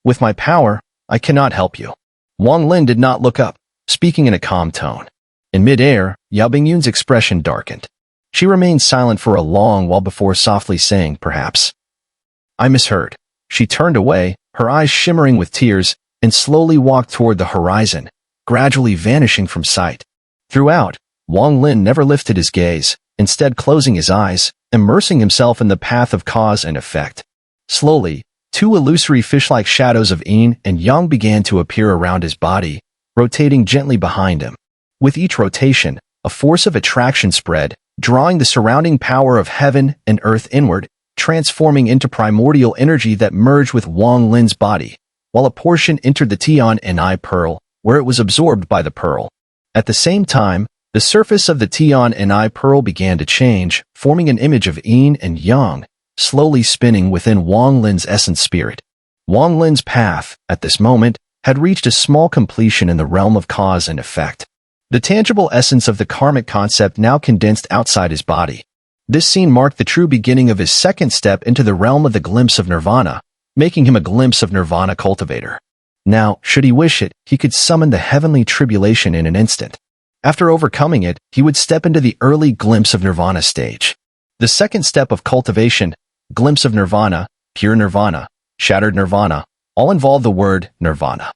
With my power, I cannot help you. Wang Lin did not look up, speaking in a calm tone. In mid-air, Yao Bingyun's expression darkened. She remained silent for a long while before softly saying, perhaps. I misheard. She turned away, her eyes shimmering with tears, and slowly walked toward the horizon, gradually vanishing from sight. Throughout, Wang Lin never lifted his gaze, instead closing his eyes, immersing himself in the path of cause and effect. Slowly, two illusory fish-like shadows of Yin and Yang began to appear around his body, rotating gently behind him. With each rotation, a force of attraction spread, drawing the surrounding power of heaven and earth inward, transforming into primordial energy that merged with Wang Lin's body, while a portion entered the Tian and I pearl, where it was absorbed by the pearl. At the same time, the surface of the Tian and I pearl began to change, forming an image of Yin and Yang, slowly spinning within Wang Lin's essence spirit. Wang Lin's path, at this moment, had reached a small completion in the realm of cause and effect. The tangible essence of the karmic concept now condensed outside his body. This scene marked the true beginning of his second step into the realm of the glimpse of nirvana, making him a glimpse of nirvana cultivator. Now, should he wish it, he could summon the heavenly tribulation in an instant. After overcoming it, he would step into the early glimpse of nirvana stage. The second step of cultivation, glimpse of nirvana, pure nirvana, shattered nirvana, all involve the word nirvana.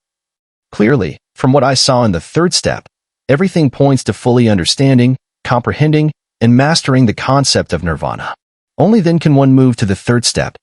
Clearly, from what I saw in the third step, everything points to fully understanding, comprehending, and mastering the concept of nirvana. Only then can one move to the third step.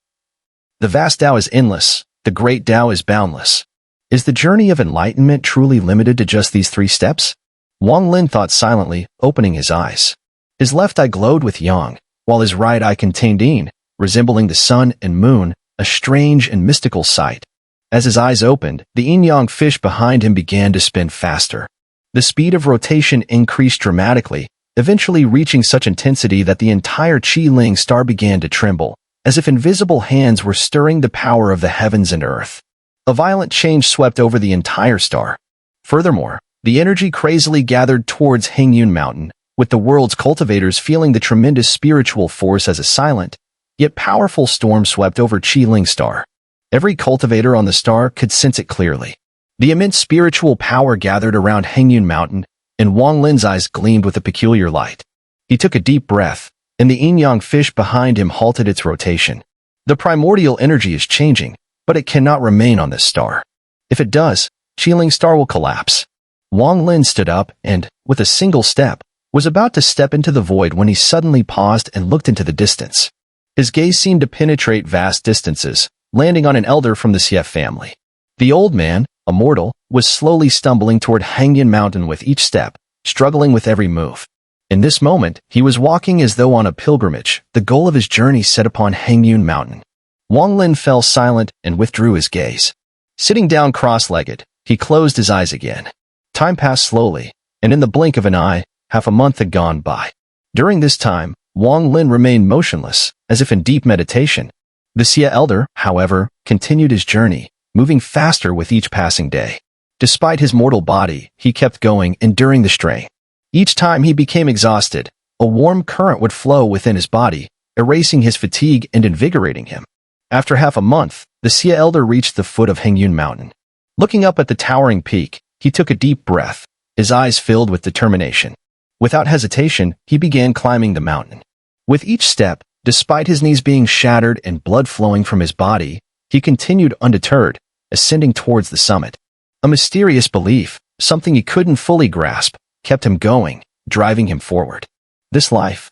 The vast Tao is endless, the great Tao is boundless. Is the journey of enlightenment truly limited to just these three steps? Wang Lin thought silently, opening his eyes. His left eye glowed with Yang, while his right eye contained Yin, resembling the sun and moon, a strange and mystical sight. As his eyes opened, the yin-yang fish behind him began to spin faster. The speed of rotation increased dramatically, eventually reaching such intensity that the entire Qi-Ling star began to tremble, as if invisible hands were stirring the power of the heavens and earth. A violent change swept over the entire star. Furthermore, the energy crazily gathered towards Hengyun Mountain, with the world's cultivators feeling the tremendous spiritual force as a silent, yet powerful storm swept over Qi-Ling star. Every cultivator on the star could sense it clearly. The immense spiritual power gathered around Hengyun Mountain, and Wang Lin's eyes gleamed with a peculiar light. He took a deep breath, and the yin-yang fish behind him halted its rotation. The primordial energy is changing, but it cannot remain on this star. If it does, Qi-Ling star will collapse. Wang Lin stood up and, with a single step, was about to step into the void when he suddenly paused and looked into the distance. His gaze seemed to penetrate vast distances, landing on an elder from the Xie family. The old man, a mortal, was slowly stumbling toward Hengyun Mountain with each step, struggling with every move. In this moment, he was walking as though on a pilgrimage, the goal of his journey set upon Hengyun Mountain. Wang Lin fell silent and withdrew his gaze. Sitting down cross-legged, he closed his eyes again. Time passed slowly, and in the blink of an eye, half a month had gone by. During this time, Wang Lin remained motionless, as if in deep meditation. The Xie elder, however, continued his journey, moving faster with each passing day. Despite his mortal body, he kept going, enduring the strain. Each time he became exhausted, a warm current would flow within his body, erasing his fatigue and invigorating him. After half a month, the Xie elder reached the foot of Hengyun Mountain. Looking up at the towering peak, he took a deep breath, his eyes filled with determination. Without hesitation, he began climbing the mountain. With each step, despite his knees being shattered and blood flowing from his body, he continued undeterred, ascending towards the summit. A mysterious belief, something he couldn't fully grasp, kept him going, driving him forward. This life.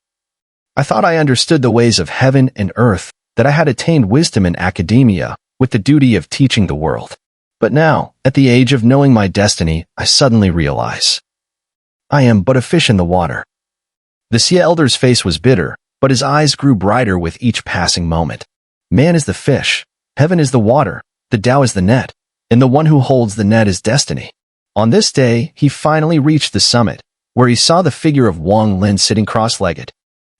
I thought I understood the ways of heaven and earth, that I had attained wisdom in academia, with the duty of teaching the world. But now, at the age of knowing my destiny, I suddenly realize I am but a fish in the water. The Xie elder's face was bitter, but his eyes grew brighter with each passing moment. Man is the fish, heaven is the water, the Tao is the net, and the one who holds the net is destiny. On this day, he finally reached the summit, where he saw the figure of Wang Lin sitting cross-legged.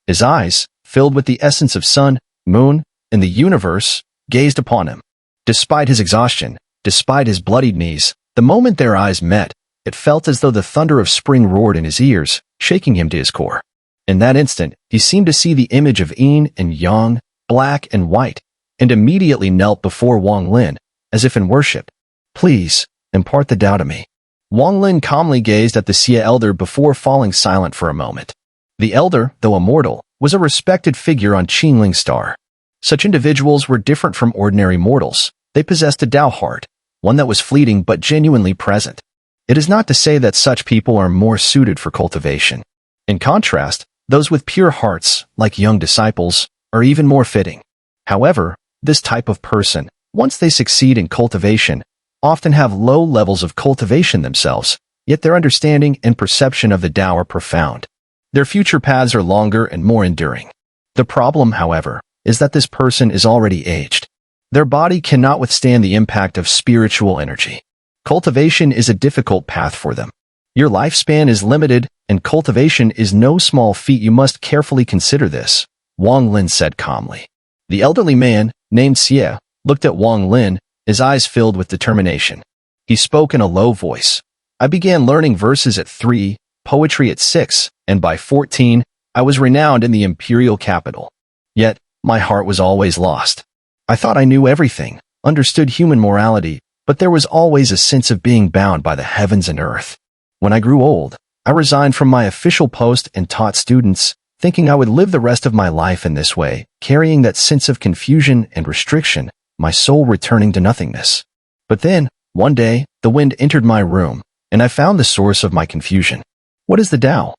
His eyes, filled with the essence of sun, moon, and the universe, gazed upon him. Despite his exhaustion, despite his bloodied knees, the moment their eyes met, it felt as though the thunder of spring roared in his ears, shaking him to his core. In that instant, he seemed to see the image of yin and yang, black and white, and immediately knelt before Wang Lin, as if in worship. Please, impart the Tao to me. Wang Lin calmly gazed at the Xie elder before falling silent for a moment. The elder, though immortal, was a respected figure on Qingling's star. Such individuals were different from ordinary mortals. They possessed a Tao heart, one that was fleeting but genuinely present. It is not to say that such people are more suited for cultivation. In contrast, those with pure hearts, like young disciples, are even more fitting. However, this type of person, once they succeed in cultivation, often have low levels of cultivation themselves, yet their understanding and perception of the Tao are profound. Their future paths are longer and more enduring. The problem, however, is that this person is already aged. Their body cannot withstand the impact of spiritual energy. Cultivation is a difficult path for them. Your lifespan is limited, and cultivation is no small feat. You must carefully consider this, Wang Lin said calmly. The elderly man, named Xie, looked at Wang Lin, his eyes filled with determination. He spoke in a low voice. I began learning verses at 3, poetry at 6, and by 14, I was renowned in the imperial capital. Yet, my heart was always lost. I thought I knew everything, understood human morality, but there was always a sense of being bound by the heavens and earth. When I grew old, I resigned from my official post and taught students, thinking I would live the rest of my life in this way, carrying that sense of confusion and restriction, my soul returning to nothingness. But then, one day, the wind entered my room, and I found the source of my confusion. What is the Tao?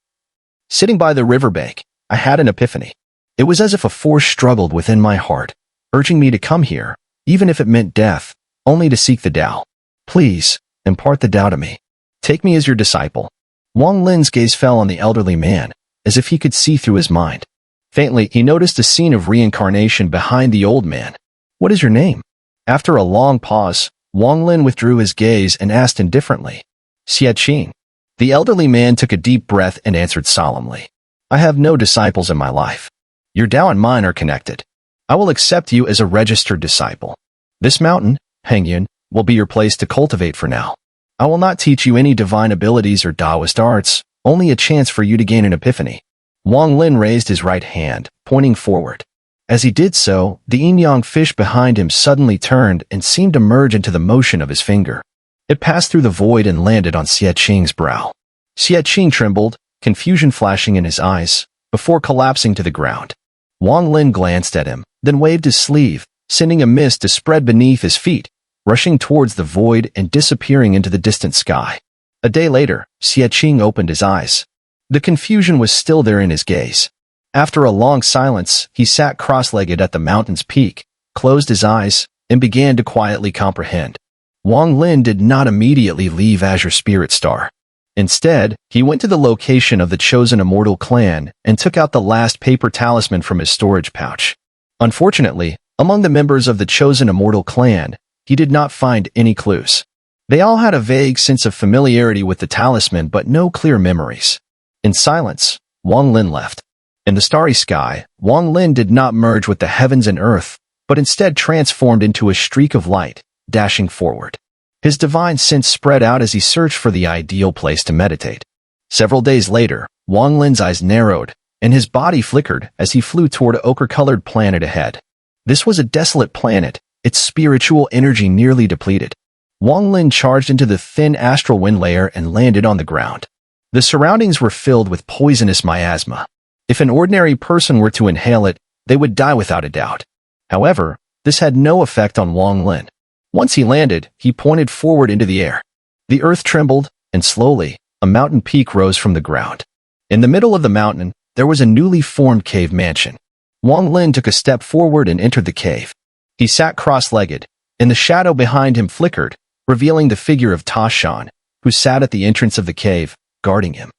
Sitting by the riverbank, I had an epiphany. It was as if a force struggled within my heart, urging me to come here, even if it meant death, only to seek the Tao. Please, impart the Tao to me. Take me as your disciple. Wang Lin's gaze fell on the elderly man, as if he could see through his mind. Faintly, he noticed a scene of reincarnation behind the old man. What is your name? After a long pause, Wang Lin withdrew his gaze and asked indifferently. Xie Qing. The elderly man took a deep breath and answered solemnly. I have no disciples in my life. Your Tao and mine are connected. I will accept you as a registered disciple. This mountain, Hengyun, will be your place to cultivate for now. I will not teach you any divine abilities or Taoist arts, only a chance for you to gain an epiphany. Wang Lin raised his right hand, pointing forward. As he did so, the yin-yang fish behind him suddenly turned and seemed to merge into the motion of his finger. It passed through the void and landed on Xie Qing's brow. Xie Qing trembled, confusion flashing in his eyes, before collapsing to the ground. Wang Lin glanced at him, then waved his sleeve, sending a mist to spread beneath his feet, rushing towards the void and disappearing into the distant sky. A day later, Xie Qing opened his eyes. The confusion was still there in his gaze. After a long silence, he sat cross-legged at the mountain's peak, closed his eyes, and began to quietly comprehend. Wang Lin did not immediately leave Azure Spirit Star. Instead, he went to the location of the chosen immortal clan and took out the last paper talisman from his storage pouch. Unfortunately, among the members of the chosen immortal clan, he did not find any clues. They all had a vague sense of familiarity with the talisman but no clear memories. In silence, Wang Lin left. In the starry sky, Wang Lin did not merge with the heavens and earth, but instead transformed into a streak of light, dashing forward. His divine sense spread out as he searched for the ideal place to meditate. Several days later, Wang Lin's eyes narrowed, and his body flickered as he flew toward an ochre-colored planet ahead. This was a desolate planet, its spiritual energy nearly depleted. Wang Lin charged into the thin astral wind layer and landed on the ground. The surroundings were filled with poisonous miasma. If an ordinary person were to inhale it, they would die without a doubt. However, this had no effect on Wang Lin. Once he landed, he pointed forward into the air. The earth trembled, and slowly, a mountain peak rose from the ground. In the middle of the mountain, there was a newly formed cave mansion. Wang Lin took a step forward and entered the cave. He sat cross-legged, and the shadow behind him flickered, revealing the figure of Tashan, who sat at the entrance of the cave, guarding him.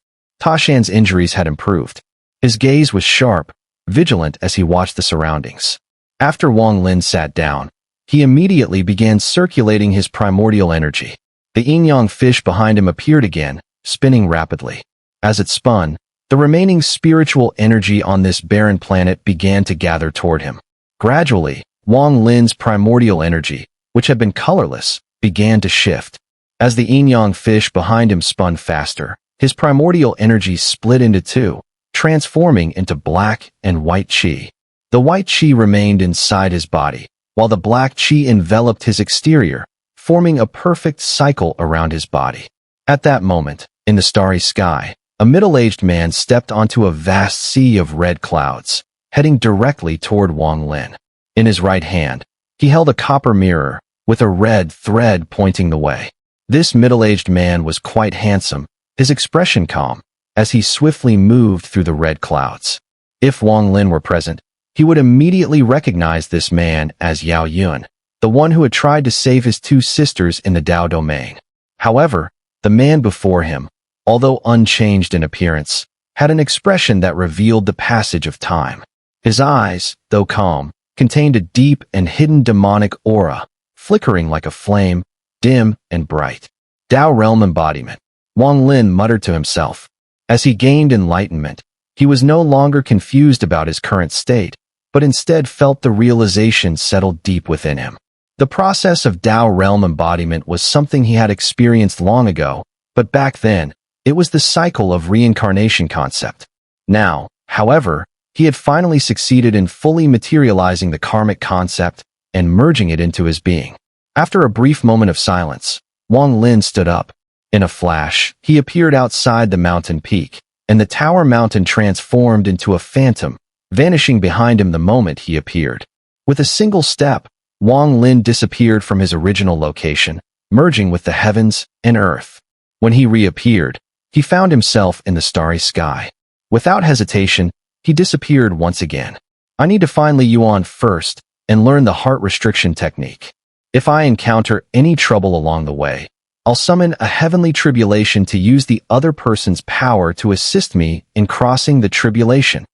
Tashan's injuries had improved. His gaze was sharp, vigilant as he watched the surroundings. After Wang Lin sat down, he immediately began circulating his primordial energy. The yin-yang fish behind him appeared again, spinning rapidly. As it spun, the remaining spiritual energy on this barren planet began to gather toward him. Gradually, Wang Lin's primordial energy, which had been colorless, began to shift. As the yin-yang fish behind him spun faster, his primordial energy split into two, transforming into black and white qi. The white qi remained inside his body, while the black qi enveloped his exterior, forming a perfect cycle around his body. At that moment, in the starry sky, a middle-aged man stepped onto a vast sea of red clouds, heading directly toward Wang Lin. In his right hand, he held a copper mirror, with a red thread pointing the way. This middle-aged man was quite handsome, his expression calm, as he swiftly moved through the red clouds. If Wang Lin were present, he would immediately recognize this man as Yao Yun, the one who had tried to save his two sisters in the Dao domain. However, the man before him, although unchanged in appearance, had an expression that revealed the passage of time. His eyes, though calm, contained a deep and hidden demonic aura, flickering like a flame, dim and bright. Dao realm embodiment. Wang Lin muttered to himself. As he gained enlightenment, he was no longer confused about his current state, but instead felt the realization settle deep within him. The process of Dao realm embodiment was something he had experienced long ago, but back then, it was the cycle of reincarnation concept. Now, however, he had finally succeeded in fully materializing the karmic concept and merging it into his being. After a brief moment of silence, Wang Lin stood up. In a flash, he appeared outside the mountain peak, and the tower mountain transformed into a phantom, vanishing behind him the moment he appeared. With a single step, Wang Lin disappeared from his original location, merging with the heavens and earth. When he reappeared, he found himself in the starry sky. Without hesitation, he disappeared once again. I need to find Li Yuan first and learn the heart restriction technique. If I encounter any trouble along the way, I'll summon a heavenly tribulation to use the other person's power to assist me in crossing the tribulation.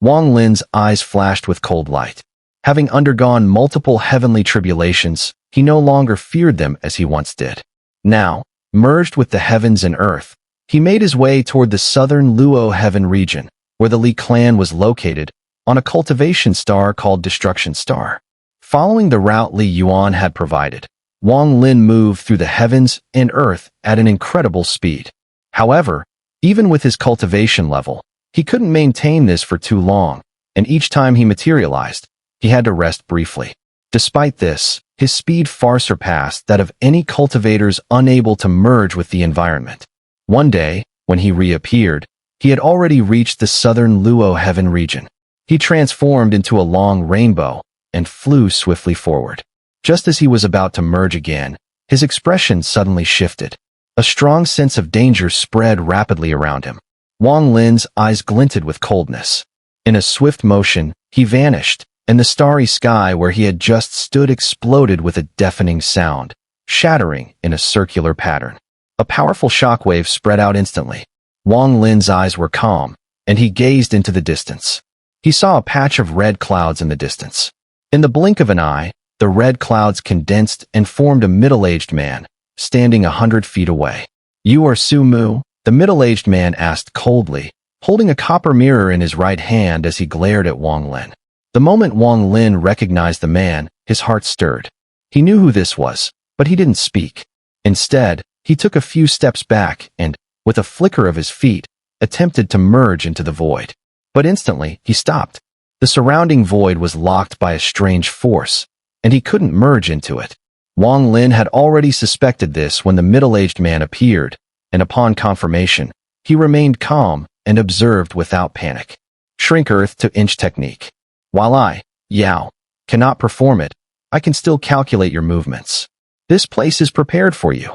Wang Lin's eyes flashed with cold light. Having undergone multiple heavenly tribulations, he no longer feared them as he once did. Now, merged with the heavens and earth, he made his way toward the southern Luo heaven region, where the Li clan was located, on a cultivation star called Destruction Star. Following the route Li Yuan had provided, Wang Lin moved through the heavens and earth at an incredible speed. However, even with his cultivation level, he couldn't maintain this for too long, and each time he materialized, he had to rest briefly. Despite this, his speed far surpassed that of any cultivators unable to merge with the environment. One day, when he reappeared, he had already reached the southern Luo heaven region. He transformed into a long rainbow and flew swiftly forward. Just as he was about to merge again, his expression suddenly shifted. A strong sense of danger spread rapidly around him. Wang Lin's eyes glinted with coldness. In a swift motion, he vanished, and the starry sky where he had just stood exploded with a deafening sound, shattering in a circular pattern. A powerful shockwave spread out instantly. Wang Lin's eyes were calm, and he gazed into the distance. He saw a patch of red clouds in the distance. In the blink of an eye, the red clouds condensed and formed a middle-aged man, standing 100 feet away. "You are Su Mu?" the middle-aged man asked coldly, holding a copper mirror in his right hand as he glared at Wang Lin. The moment Wang Lin recognized the man, his heart stirred. He knew who this was, but he didn't speak. Instead, he took a few steps back and, with a flicker of his feet, attempted to merge into the void. But instantly, he stopped. The surrounding void was locked by a strange force, and he couldn't merge into it. Wang Lin had already suspected this when the middle-aged man appeared, and upon confirmation, he remained calm and observed without panic. Shrink Earth to Inch technique. While I, Yao, cannot perform it, I can still calculate your movements. This place is prepared for you,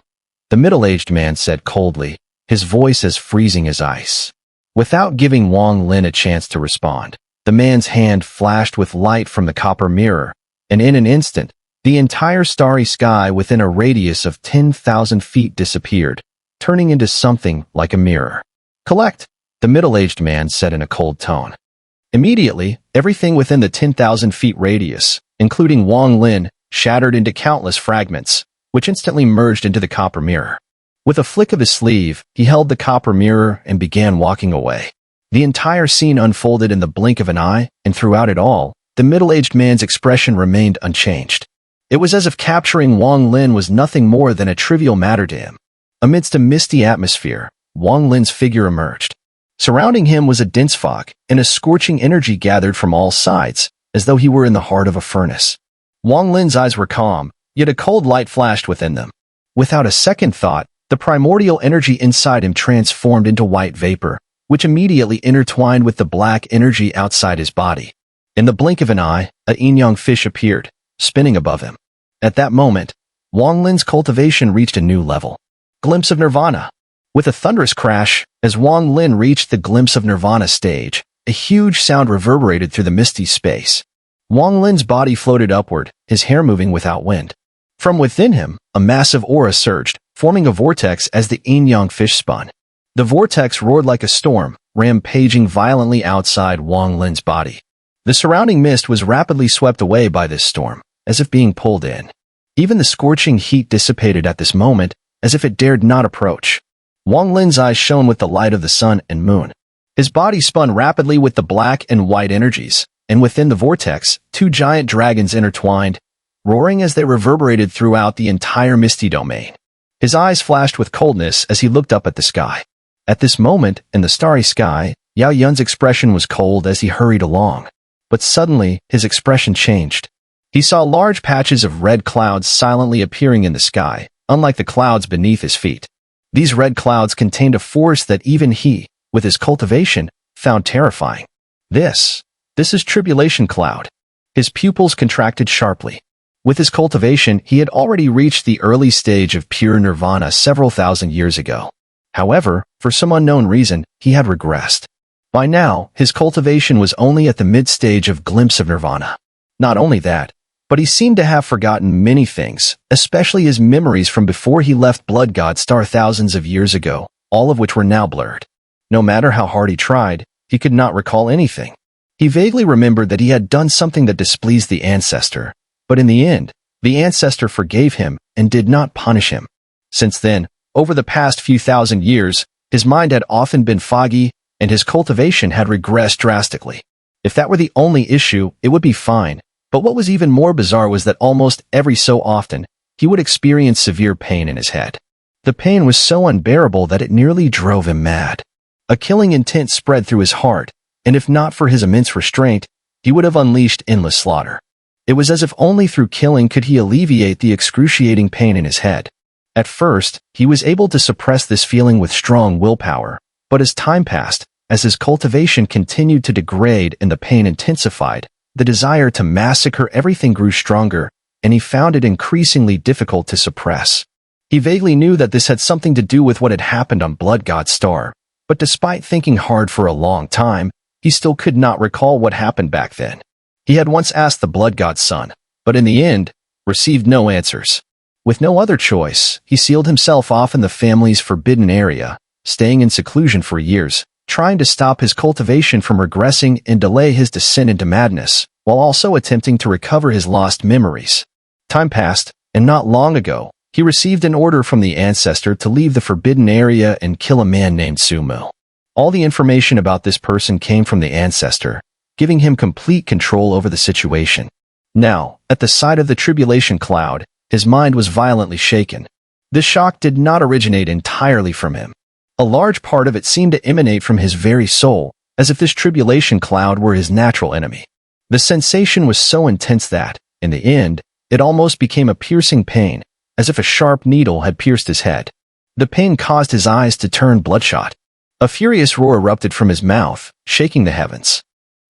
the middle-aged man said coldly, his voice as freezing as ice. Without giving Wang Lin a chance to respond, the man's hand flashed with light from the copper mirror, and in an instant, the entire starry sky within a radius of 10,000 feet disappeared, turning into something like a mirror. "Collect," the middle-aged man said in a cold tone. Immediately, everything within the 10,000 feet radius, including Wang Lin, shattered into countless fragments, which instantly merged into the copper mirror. With a flick of his sleeve, he held the copper mirror and began walking away. The entire scene unfolded in the blink of an eye, and throughout it all, the middle-aged man's expression remained unchanged. It was as if capturing Wang Lin was nothing more than a trivial matter to him. Amidst a misty atmosphere, Wang Lin's figure emerged. Surrounding him was a dense fog, and a scorching energy gathered from all sides, as though he were in the heart of a furnace. Wang Lin's eyes were calm, yet a cold light flashed within them. Without a second thought, the primordial energy inside him transformed into white vapor, which immediately intertwined with the black energy outside his body. In the blink of an eye, a yin-yang fish appeared, spinning above him. At that moment, Wang Lin's cultivation reached a new level. Glimpse of nirvana. With a thunderous crash, as Wang Lin reached the glimpse of nirvana stage, a huge sound reverberated through the misty space. Wang Lin's body floated upward, his hair moving without wind. From within him, a massive aura surged, forming a vortex as the yin-yang fish spun. The vortex roared like a storm, rampaging violently outside Wang Lin's body. The surrounding mist was rapidly swept away by this storm, as if being pulled in. Even the scorching heat dissipated at this moment, as if it dared not approach. Wang Lin's eyes shone with the light of the sun and moon. His body spun rapidly with the black and white energies, and within the vortex, two giant dragons intertwined, roaring as they reverberated throughout the entire misty domain. His eyes flashed with coldness as he looked up at the sky. At this moment, in the starry sky, Yao Yun's expression was cold as he hurried along. But suddenly, his expression changed. He saw large patches of red clouds silently appearing in the sky, unlike the clouds beneath his feet. These red clouds contained a force that even he, with his cultivation, found terrifying. This is tribulation cloud. His pupils contracted sharply. With his cultivation, he had already reached the early stage of pure nirvana several thousand years ago. However, for some unknown reason, he had regressed. By now, his cultivation was only at the mid-stage of glimpse of nirvana. Not only that, but he seemed to have forgotten many things, especially his memories from before he left Blood God Star thousands of years ago, all of which were now blurred. No matter how hard he tried, he could not recall anything. He vaguely remembered that he had done something that displeased the ancestor, but in the end, the ancestor forgave him and did not punish him. Since then, over the past few thousand years, his mind had often been foggy, and his cultivation had regressed drastically. If that were the only issue, it would be fine, but what was even more bizarre was that almost every so often, he would experience severe pain in his head. The pain was so unbearable that it nearly drove him mad. A killing intent spread through his heart, and if not for his immense restraint, he would have unleashed endless slaughter. It was as if only through killing could he alleviate the excruciating pain in his head. At first, he was able to suppress this feeling with strong willpower, but as time passed, as his cultivation continued to degrade and the pain intensified, the desire to massacre everything grew stronger, and he found it increasingly difficult to suppress. He vaguely knew that this had something to do with what had happened on Blood God Star, but despite thinking hard for a long time, he still could not recall what happened back then. He had once asked the Blood God's son, but in the end, received no answers. With no other choice, he sealed himself off in the family's forbidden area, staying in seclusion for years, trying to stop his cultivation from regressing and delay his descent into madness, while also attempting to recover his lost memories. Time passed, and not long ago, he received an order from the ancestor to leave the forbidden area and kill a man named Sumo. All the information about this person came from the ancestor, giving him complete control over the situation. Now, at the sight of the tribulation cloud, his mind was violently shaken. This shock did not originate entirely from him. A large part of it seemed to emanate from his very soul, as if this tribulation cloud were his natural enemy. The sensation was so intense that, in the end, it almost became a piercing pain, as if a sharp needle had pierced his head. The pain caused his eyes to turn bloodshot. A furious roar erupted from his mouth, shaking the heavens.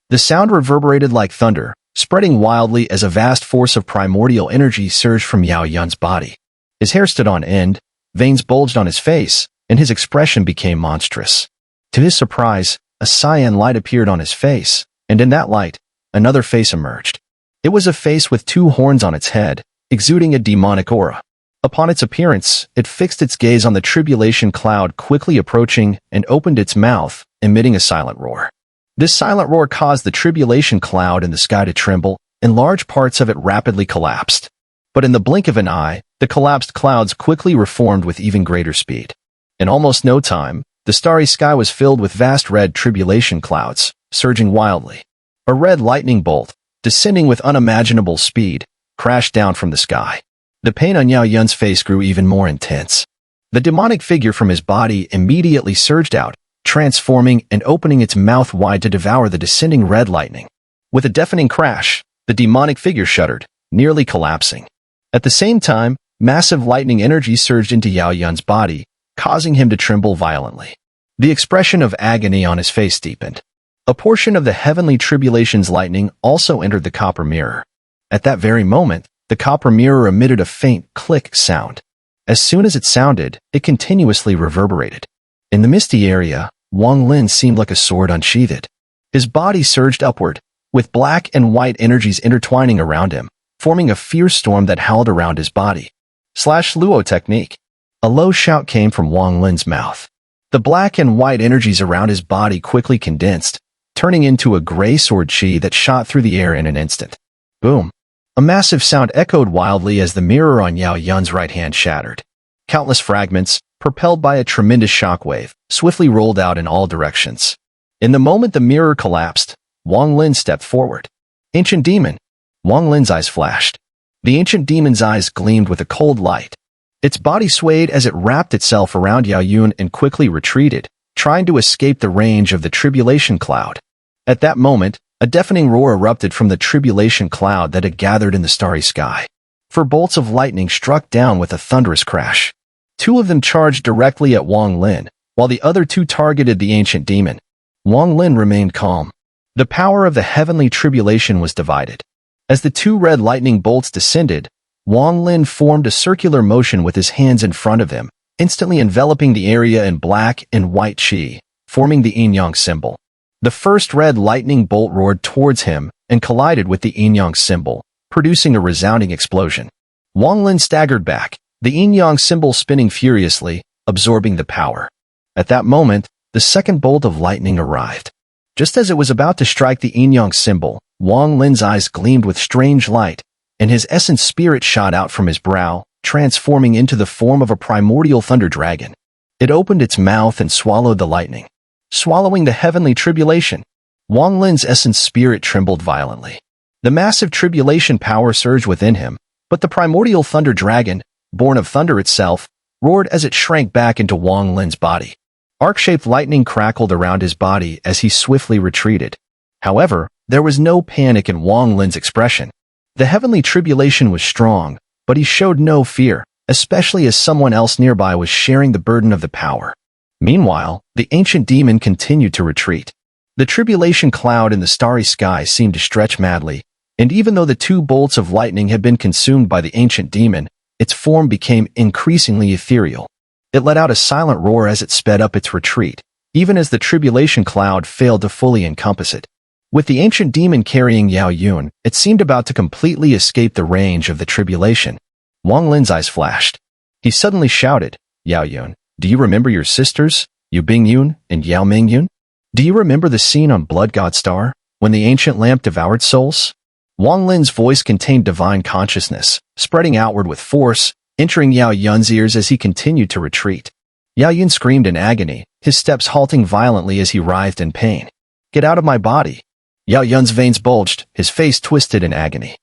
The sound reverberated like thunder, spreading wildly as a vast force of primordial energy surged from Yao Yun's body. His hair stood on end, veins bulged on his face, and his expression became monstrous. To his surprise, a cyan light appeared on his face, and in that light, another face emerged. It was a face with two horns on its head, exuding a demonic aura. Upon its appearance, it fixed its gaze on the tribulation cloud quickly approaching and opened its mouth, emitting a silent roar. This silent roar caused the tribulation cloud in the sky to tremble, and large parts of it rapidly collapsed. But in the blink of an eye, the collapsed clouds quickly reformed with even greater speed. In almost no time, the starry sky was filled with vast red tribulation clouds, surging wildly. A red lightning bolt, descending with unimaginable speed, crashed down from the sky. The pain on Yao Yun's face grew even more intense. The demonic figure from his body immediately surged out, transforming and opening its mouth wide to devour the descending red lightning. With a deafening crash, the demonic figure shuddered, nearly collapsing. At the same time, massive lightning energy surged into Yao Yun's body, causing him to tremble violently. The expression of agony on his face deepened. A portion of the heavenly tribulation's lightning also entered the copper mirror. At that very moment, the copper mirror emitted a faint click sound. As soon as it sounded, it continuously reverberated. In the misty area, Wang Lin seemed like a sword unsheathed. His body surged upward, with black and white energies intertwining around him, forming a fierce storm that howled around his body. Luo technique. A low shout came from Wang Lin's mouth. The black and white energies around his body quickly condensed, turning into a gray sword chi that shot through the air in an instant. Boom! A massive sound echoed wildly as the mirror on Yao Yun's right hand shattered. Countless fragments, propelled by a tremendous shockwave, swiftly rolled out in all directions. In the moment the mirror collapsed, Wang Lin stepped forward. Ancient demon! Wang Lin's eyes flashed. The ancient demon's eyes gleamed with a cold light. Its body swayed as it wrapped itself around Yao Yun and quickly retreated, trying to escape the range of the tribulation cloud. At that moment, a deafening roar erupted from the tribulation cloud that had gathered in the starry sky. 4 bolts of lightning struck down with a thunderous crash. 2 of them charged directly at Wang Lin, while the other 2 targeted the ancient demon. Wang Lin remained calm. The power of the heavenly tribulation was divided. As the 2 red lightning bolts descended, Wang Lin formed a circular motion with his hands in front of him, instantly enveloping the area in black and white chi, forming the yin-yang symbol. The first red lightning bolt roared towards him and collided with the yin-yang symbol, producing a resounding explosion. Wang Lin staggered back, the yin-yang symbol spinning furiously, absorbing the power. At that moment, the second bolt of lightning arrived. Just as it was about to strike the yin-yang symbol, Wang Lin's eyes gleamed with strange light, and his essence spirit shot out from his brow, transforming into the form of a primordial thunder dragon. It opened its mouth and swallowed the lightning. Swallowing the heavenly tribulation, Wang Lin's essence spirit trembled violently. The massive tribulation power surged within him, but the primordial thunder dragon, born of thunder itself, roared as it shrank back into Wang Lin's body. Arc-shaped lightning crackled around his body as he swiftly retreated. However, there was no panic in Wang Lin's expression. The heavenly tribulation was strong, but he showed no fear, especially as someone else nearby was sharing the burden of the power. Meanwhile, the ancient demon continued to retreat. The tribulation cloud in the starry sky seemed to stretch madly, and even though the 2 bolts of lightning had been consumed by the ancient demon, its form became increasingly ethereal. It let out a silent roar as it sped up its retreat, even as the tribulation cloud failed to fully encompass it. With the ancient demon carrying Yao Yun, it seemed about to completely escape the range of the tribulation. Wang Lin's eyes flashed. He suddenly shouted, Yao Yun, do you remember your sisters, Yu Bingyun and Yao Mingyun? Do you remember the scene on Blood God Star, when the ancient lamp devoured souls? Wang Lin's voice contained divine consciousness, spreading outward with force, entering Yao Yun's ears as he continued to retreat. Yao Yun screamed in agony, his steps halting violently as he writhed in pain. Get out of my body! Yao Yun's veins bulged, his face twisted in agony.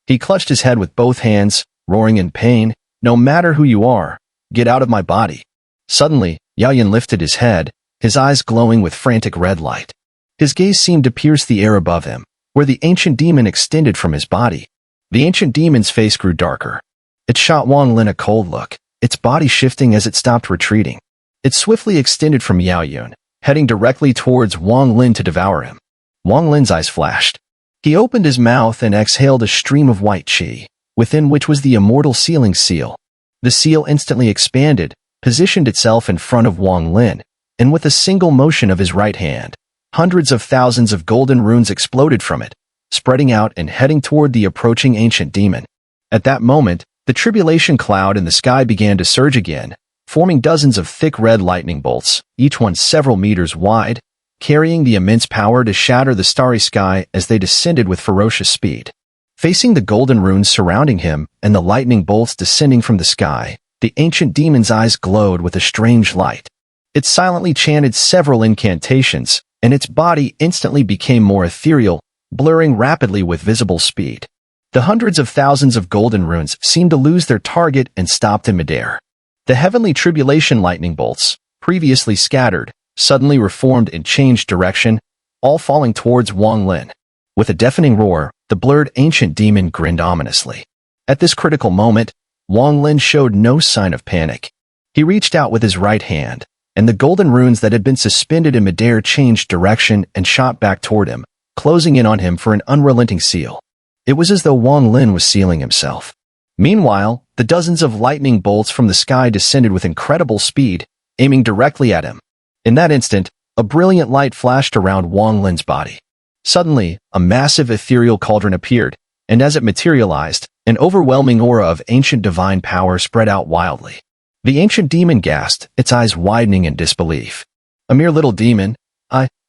He clutched his head with both hands, roaring in pain, no matter who you are, get out of my body. Suddenly, Yao Yun lifted his head, his eyes glowing with frantic red light. His gaze seemed to pierce the air above him, where the ancient demon extended from his body. The ancient demon's face grew darker. It shot Wang Lin a cold look, its body shifting as it stopped retreating. It swiftly extended from Yao Yun, heading directly towards Wang Lin to devour him. Wang Lin's eyes flashed. He opened his mouth and exhaled a stream of white chi, within which was the immortal sealing seal. The seal instantly expanded, positioned itself in front of Wang Lin, and with a single motion of his right hand, hundreds of thousands of golden runes exploded from it, spreading out and heading toward the approaching ancient demon. At that moment, the tribulation cloud in the sky began to surge again, forming dozens of thick red lightning bolts, each one several meters wide, carrying the immense power to shatter the starry sky as they descended with ferocious speed. Facing the golden runes surrounding him and the lightning bolts descending from the sky, the ancient demon's eyes glowed with a strange light. It silently chanted several incantations, and its body instantly became more ethereal, blurring rapidly with visible speed. The hundreds of thousands of golden runes seemed to lose their target and stopped in midair. The heavenly tribulation lightning bolts, previously scattered, suddenly reformed and changed direction, all falling towards Wang Lin. With a deafening roar, the blurred ancient demon grinned ominously. At this critical moment, Wang Lin showed no sign of panic. He reached out with his right hand, and the golden runes that had been suspended in midair changed direction and shot back toward him, closing in on him for an unrelenting seal. It was as though Wang Lin was sealing himself. Meanwhile, the dozens of lightning bolts from the sky descended with incredible speed, aiming directly at him. In that instant, a brilliant light flashed around Wang Lin's body. Suddenly, a massive ethereal cauldron appeared, and as it materialized, an overwhelming aura of ancient divine power spread out wildly. The ancient demon gasped, its eyes widening in disbelief. A mere little demon?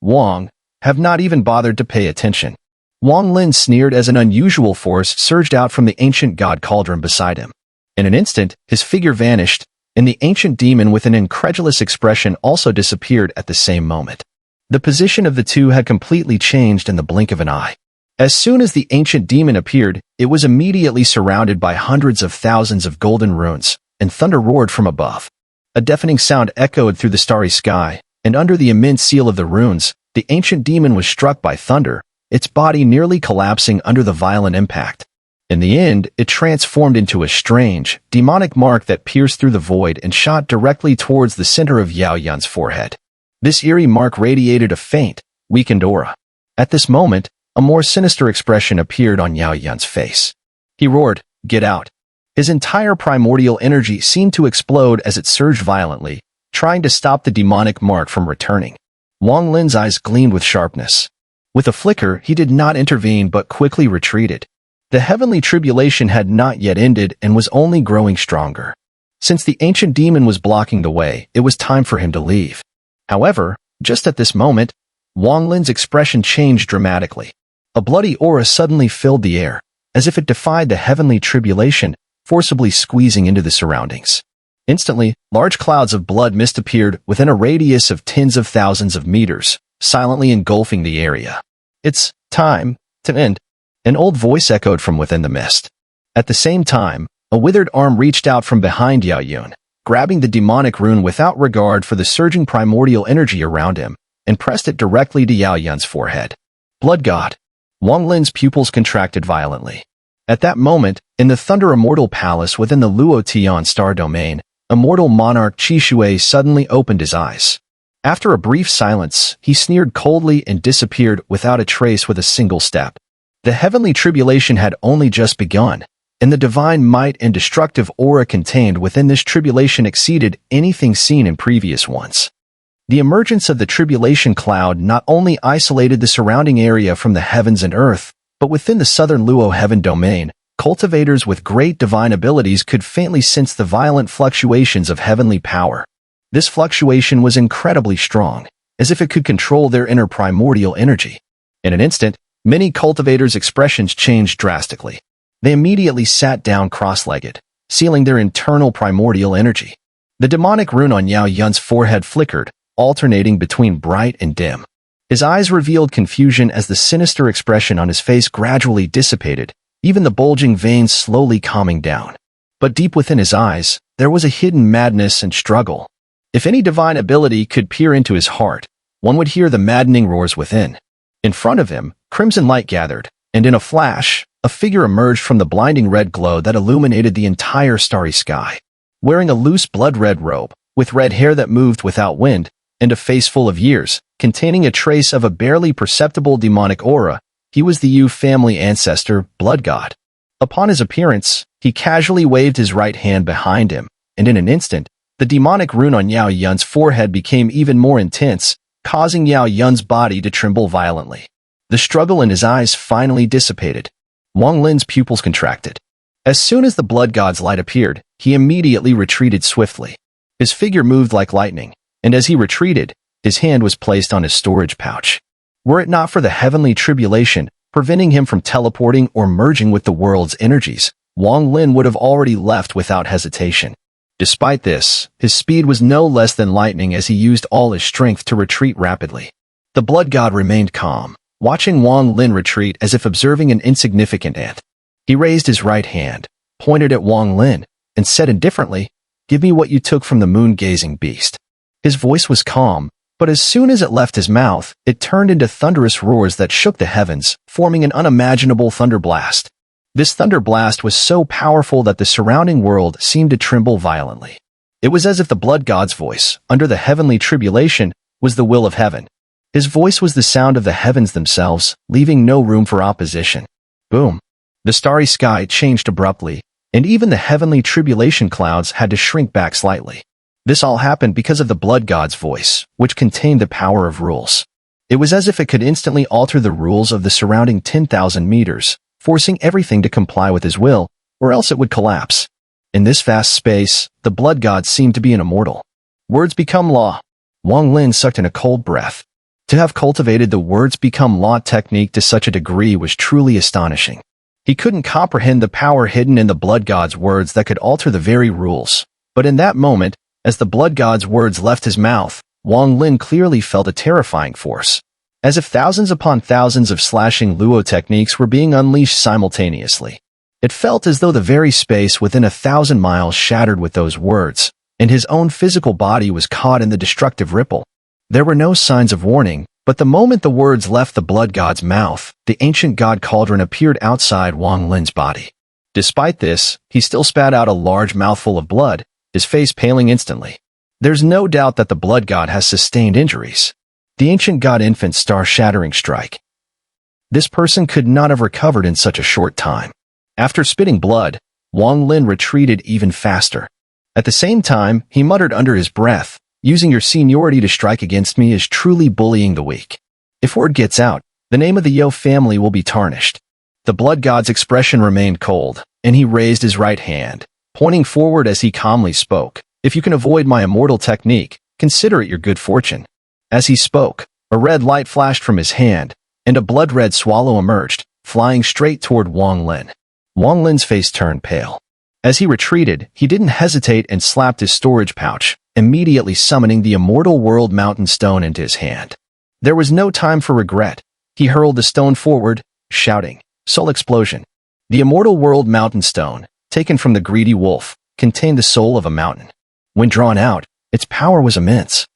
Wang, have not even bothered to pay attention. Wang Lin sneered as an unusual force surged out from the ancient god cauldron beside him. In an instant, his figure vanished, and the ancient demon with an incredulous expression also disappeared at the same moment. The position of the two had completely changed in the blink of an eye. As soon as the ancient demon appeared, it was immediately surrounded by hundreds of thousands of golden runes, and thunder roared from above. A deafening sound echoed through the starry sky, and under the immense seal of the runes, the ancient demon was struck by thunder, its body nearly collapsing under the violent impact. In the end, it transformed into a strange, demonic mark that pierced through the void and shot directly towards the center of Yao Yun's forehead. This eerie mark radiated a faint, weakened aura. At this moment, a more sinister expression appeared on Yao Yun's face. He roared, "Get out!" His entire primordial energy seemed to explode as it surged violently, trying to stop the demonic mark from returning. Wang Lin's eyes gleamed with sharpness. With a flicker, he did not intervene but quickly retreated. The heavenly tribulation had not yet ended and was only growing stronger. Since the ancient demon was blocking the way, it was time for him to leave. However, just at this moment, Wang Lin's expression changed dramatically. A bloody aura suddenly filled the air, as if it defied the heavenly tribulation, forcibly squeezing into the surroundings. Instantly, large clouds of blood mist appeared within a radius of tens of thousands of meters, silently engulfing the area. "It's time to end," an old voice echoed from within the mist. At the same time, a withered arm reached out from behind Yao Yun, grabbing the demonic rune without regard for the surging primordial energy around him, and pressed it directly to Yao Yun's forehead. Blood God! Wang Lin's pupils contracted violently. At that moment, in the Thunder Immortal Palace within the Luo Tian star domain, immortal monarch Qi Shui suddenly opened his eyes. After a brief silence, he sneered coldly and disappeared without a trace with a single step. The heavenly tribulation had only just begun, and the divine might and destructive aura contained within this tribulation exceeded anything seen in previous ones. The emergence of the tribulation cloud not only isolated the surrounding area from the heavens and earth, but within the southern Luo heaven domain, cultivators with great divine abilities could faintly sense the violent fluctuations of heavenly power. This fluctuation was incredibly strong, as if it could control their inner primordial energy. In an instant, many cultivators' expressions changed drastically. They immediately sat down cross-legged, sealing their internal primordial energy. The demonic rune on Yao Yun's forehead flickered, alternating between bright and dim. His eyes revealed confusion as the sinister expression on his face gradually dissipated, even the bulging veins slowly calming down. But deep within his eyes, there was a hidden madness and struggle. If any divine ability could peer into his heart, one would hear the maddening roars within. In front of him, crimson light gathered, and in a flash, a figure emerged from the blinding red glow that illuminated the entire starry sky. Wearing a loose blood-red robe, with red hair that moved without wind, and a face full of years, containing a trace of a barely perceptible demonic aura, he was the Yu family ancestor, Blood God. Upon his appearance, he casually waved his right hand behind him, and in an instant, the demonic rune on Yao Yun's forehead became even more intense, causing Yao Yun's body to tremble violently. The struggle in his eyes finally dissipated. Wang Lin's pupils contracted. As soon as the Blood God's light appeared, he immediately retreated swiftly. His figure moved like lightning, and as he retreated, his hand was placed on his storage pouch. Were it not for the heavenly tribulation, preventing him from teleporting or merging with the world's energies, Wang Lin would have already left without hesitation. Despite this, his speed was no less than lightning as he used all his strength to retreat rapidly. The Blood God remained calm, watching Wang Lin retreat as if observing an insignificant ant. He raised his right hand, pointed at Wang Lin, and said indifferently, "Give me what you took from the moon-gazing beast." His voice was calm, But as soon as it left his mouth, it turned into thunderous roars that shook the heavens, forming an unimaginable thunderblast. This thunderblast was so powerful that the surrounding world seemed to tremble violently. It was as if the blood god's voice, under the heavenly tribulation, was the will of heaven. His voice was the sound of the heavens themselves, leaving no room for opposition. Boom! The starry sky changed abruptly, and even the heavenly tribulation clouds had to shrink back slightly. This all happened because of the blood god's voice, which contained the power of rules. It was as if it could instantly alter the rules of the surrounding 10,000 meters, forcing everything to comply with his will, or else it would collapse. In this vast space, the blood god seemed to be an immortal. Words become law. Wang Lin sucked in a cold breath. To have cultivated the words become law technique to such a degree was truly astonishing. He couldn't comprehend the power hidden in the blood god's words that could alter the very rules. But in that moment, as the blood god's words left his mouth, Wang Lin clearly felt a terrifying force. As if thousands upon thousands of slashing luo techniques were being unleashed simultaneously. It felt as though the very space within 1,000 miles shattered with those words, and his own physical body was caught in the destructive ripple. There were no signs of warning, but the moment the words left the blood god's mouth, the ancient god cauldron appeared outside Wang Lin's body. Despite this, he still spat out a large mouthful of blood, his face paling instantly. There's no doubt that the blood god has sustained injuries. The ancient god infant star-shattering strike. This person could not have recovered in such a short time. After spitting blood, Wang Lin retreated even faster. At the same time, he muttered under his breath, "Using your seniority to strike against me is truly bullying the weak. If word gets out, the name of the Yo family will be tarnished." The blood god's expression remained cold, and he raised his right hand, pointing forward as he calmly spoke. "If you can avoid my immortal technique, consider it your good fortune." As he spoke, a red light flashed from his hand, and a blood-red swallow emerged, flying straight toward Wang Lin. Wang Lin's face turned pale. As he retreated, he didn't hesitate and slapped his storage pouch, immediately summoning the immortal world mountain stone into his hand. There was no time for regret. He hurled the stone forward, shouting, "Soul explosion." The immortal world mountain stone, taken from the greedy wolf, contained the soul of a mountain. When drawn out, its power was immense.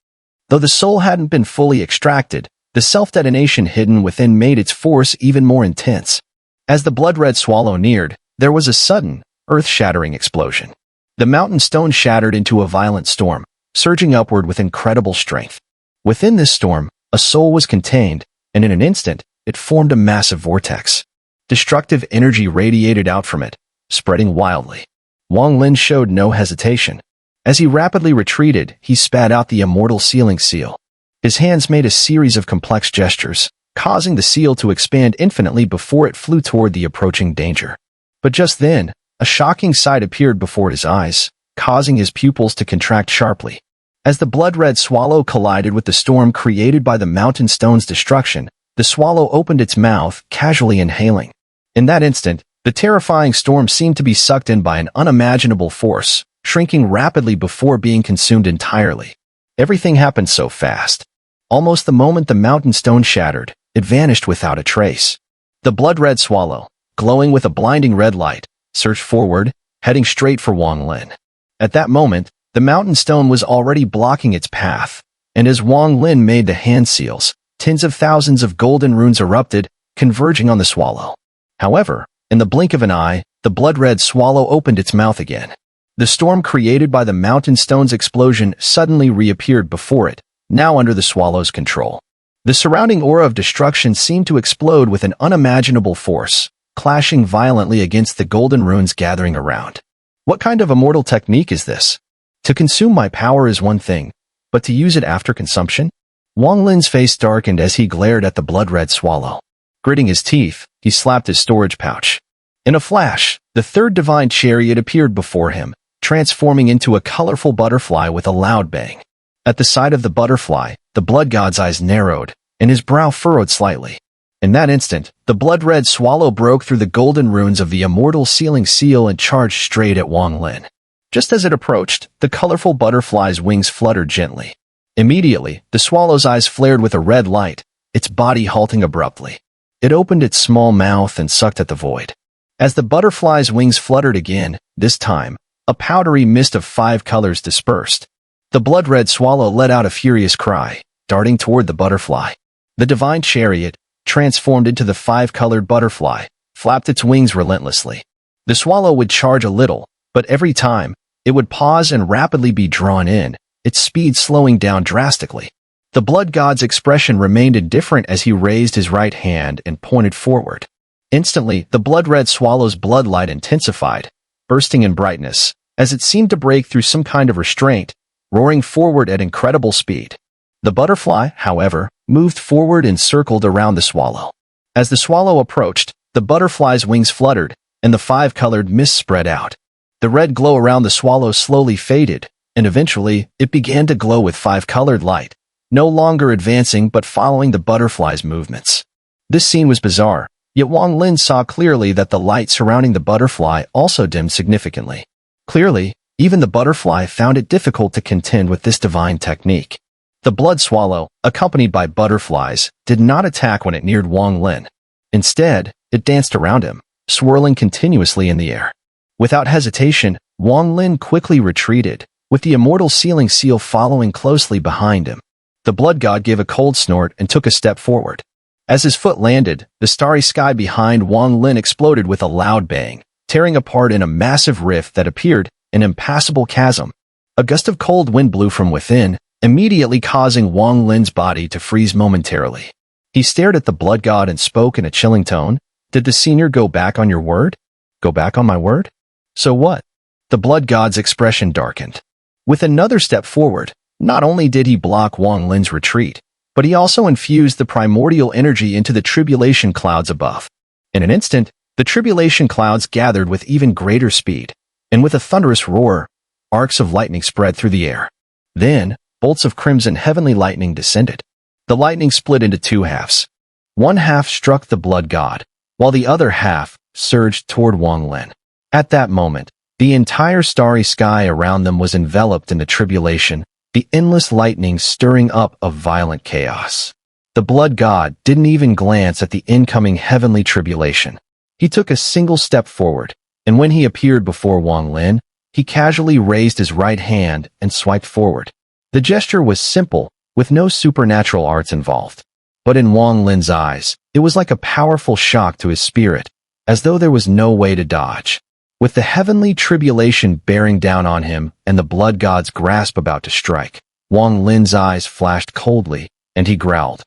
Though the soul hadn't been fully extracted, the self-detonation hidden within made its force even more intense. As the blood-red swallow neared, there was a sudden, earth-shattering explosion. The mountain stone shattered into a violent storm, surging upward with incredible strength. Within this storm, a soul was contained, and in an instant, it formed a massive vortex. Destructive energy radiated out from it, spreading wildly. Wang Lin showed no hesitation. As he rapidly retreated, he spat out the immortal sealing seal. His hands made a series of complex gestures, causing the seal to expand infinitely before it flew toward the approaching danger. But just then, a shocking sight appeared before his eyes, causing his pupils to contract sharply. As the blood-red swallow collided with the storm created by the mountain stone's destruction, the swallow opened its mouth, casually inhaling. In that instant, the terrifying storm seemed to be sucked in by an unimaginable force, shrinking rapidly before being consumed entirely. Everything happened so fast. Almost the moment the mountain stone shattered, it vanished without a trace. The blood-red swallow, glowing with a blinding red light, surged forward, heading straight for Wang Lin. At that moment, the mountain stone was already blocking its path, and as Wang Lin made the hand seals, tens of thousands of golden runes erupted, converging on the swallow. However, in the blink of an eye, the blood-red swallow opened its mouth again. The storm created by the mountain stone's explosion suddenly reappeared before it, now under the swallow's control. The surrounding aura of destruction seemed to explode with an unimaginable force, clashing violently against the golden runes gathering around. What kind of immortal technique is this? To consume my power is one thing, but to use it after consumption? Wang Lin's face darkened as he glared at the blood-red swallow. Gritting his teeth, he slapped his storage pouch. In a flash, the third divine chariot appeared before him, transforming into a colorful butterfly with a loud bang. At the sight of the butterfly, the blood god's eyes narrowed, and his brow furrowed slightly. In that instant, the blood-red swallow broke through the golden runes of the immortal sealing seal and charged straight at Wang Lin. Just as it approached, the colorful butterfly's wings fluttered gently. Immediately, the swallow's eyes flared with a red light, its body halting abruptly. It opened its small mouth and sucked at the void. As the butterfly's wings fluttered again, this time, a powdery mist of 5 colors dispersed. The blood-red swallow let out a furious cry, darting toward the butterfly. The divine chariot, transformed into the five-colored butterfly, flapped its wings relentlessly. The swallow would charge a little, but every time, it would pause and rapidly be drawn in, its speed slowing down drastically. The blood god's expression remained indifferent as he raised his right hand and pointed forward. Instantly, the blood-red swallow's blood light intensified, bursting in brightness, as it seemed to break through some kind of restraint, roaring forward at incredible speed. The butterfly, however, moved forward and circled around the swallow. As the swallow approached, the butterfly's wings fluttered, and the five-colored mist spread out. The red glow around the swallow slowly faded, and eventually, it began to glow with five-colored light, no longer advancing but following the butterfly's movements. This scene was bizarre, yet Wang Lin saw clearly that the light surrounding the butterfly also dimmed significantly. Clearly, even the butterfly found it difficult to contend with this divine technique. The blood swallow, accompanied by butterflies, did not attack when it neared Wang Lin. Instead, it danced around him, swirling continuously in the air. Without hesitation, Wang Lin quickly retreated, with the immortal sealing seal following closely behind him. The blood god gave a cold snort and took a step forward. As his foot landed, the starry sky behind Wang Lin exploded with a loud bang, tearing apart in a massive rift that appeared an impassable chasm. A gust of cold wind blew from within, immediately causing Wang Lin's body to freeze momentarily. He stared at the blood god and spoke in a chilling tone. "Did the senior go back on your word? Go back on my word? So what?" The blood god's expression darkened. With another step forward, not only did he block Wang Lin's retreat, but he also infused the primordial energy into the tribulation clouds above. In an instant, the tribulation clouds gathered with even greater speed, and with a thunderous roar, arcs of lightning spread through the air. Then, bolts of crimson heavenly lightning descended. The lightning split into two halves. One half struck the blood god, while the other half surged toward Wang Lin. At that moment, the entire starry sky around them was enveloped in the tribulation, the endless lightning stirring up a violent chaos. The blood god didn't even glance at the incoming heavenly tribulation. He took a single step forward, and when he appeared before Wang Lin, he casually raised his right hand and swiped forward. The gesture was simple, with no supernatural arts involved. But in Wang Lin's eyes, it was like a powerful shock to his spirit, as though there was no way to dodge. With the heavenly tribulation bearing down on him and the blood god's grasp about to strike, Wang Lin's eyes flashed coldly, and he growled,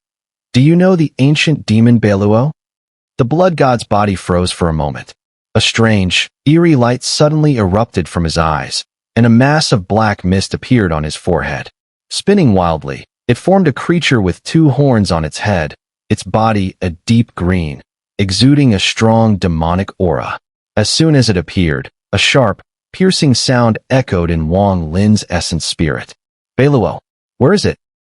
"Do you know the ancient demon Beluo?" The blood god's body froze for a moment. A strange, eerie light suddenly erupted from his eyes, and a mass of black mist appeared on his forehead. Spinning wildly, it formed a creature with two horns on its head, its body a deep green, exuding a strong demonic aura. As soon as it appeared, a sharp, piercing sound echoed in Wang Lin's essence spirit. "Beluo, where is it?"